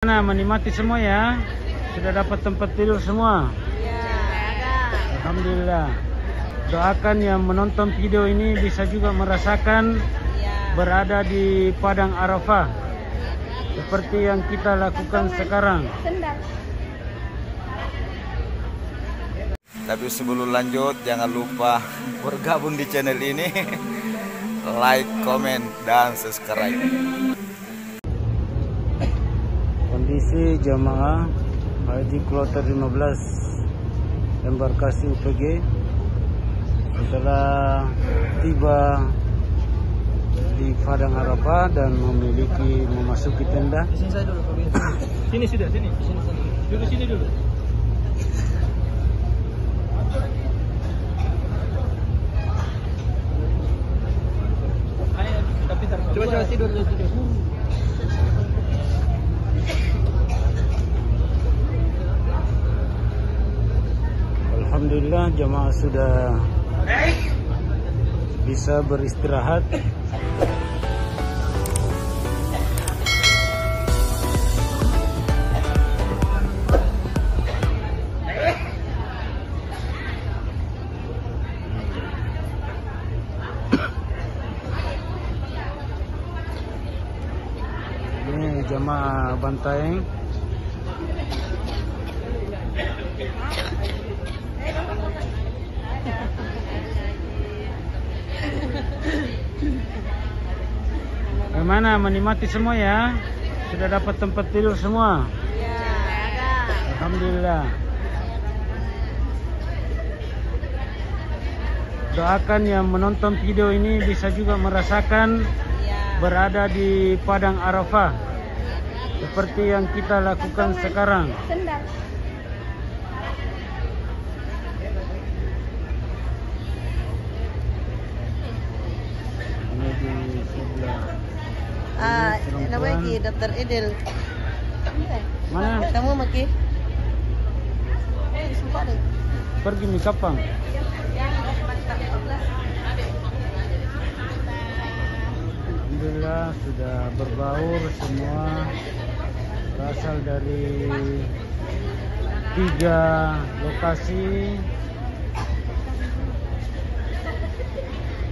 Mana menikmati semua ya? Sudah dapat tempat tidur semua? Ya, ada. Alhamdulillah. Doakan yang menonton video ini bisa juga merasakan berada di Padang Arafah seperti yang kita lakukan sekarang. Tapi sebelum lanjut, jangan lupa bergabung di channel ini, like, comment, dan subscribe. Kondisi jamaah Haji Kloter 15 embarkasi UPG setelah tiba di Padang Arafah dan memasuki tenda. Sini saya dulu. Sini sudah, sini. Duduk sini dulu. Ayo, tapi coba tidur. Alhamdulillah jamaah sudah bisa beristirahat. Ini jamaah Bantaeng. Bagaimana menikmati semua ya? Sudah dapat tempat tidur semua? Ya, ada. Alhamdulillah. Doakan yang menonton video ini bisa juga merasakan berada di Padang Arafah seperti yang kita lakukan sekarang. Ini di sebelah. Nama lagi Dr. Idil. Mana? Kamu Maki? Sumpah deh. Pergi nih kapan? Alhamdulillah sudah berbaur semua, berasal dari 3 lokasi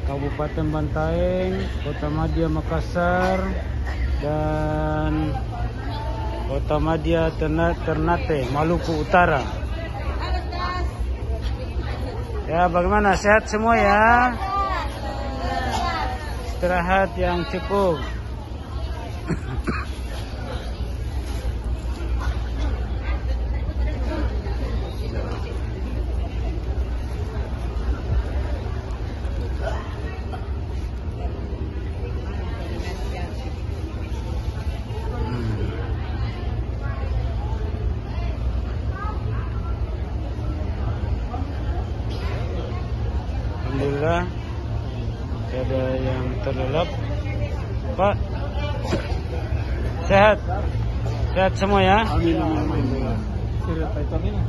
Kabupaten Bantaeng, Kota Madya Makassar, dan Kota Madya Ternate, Maluku Utara. Ya, bagaimana? Sehat semua ya? Istirahat yang cukup. Alhamdulillah ada yang terlelap. Pak, sehat semua ya? Alhamdulillah. Sudah, Pak Tom ini.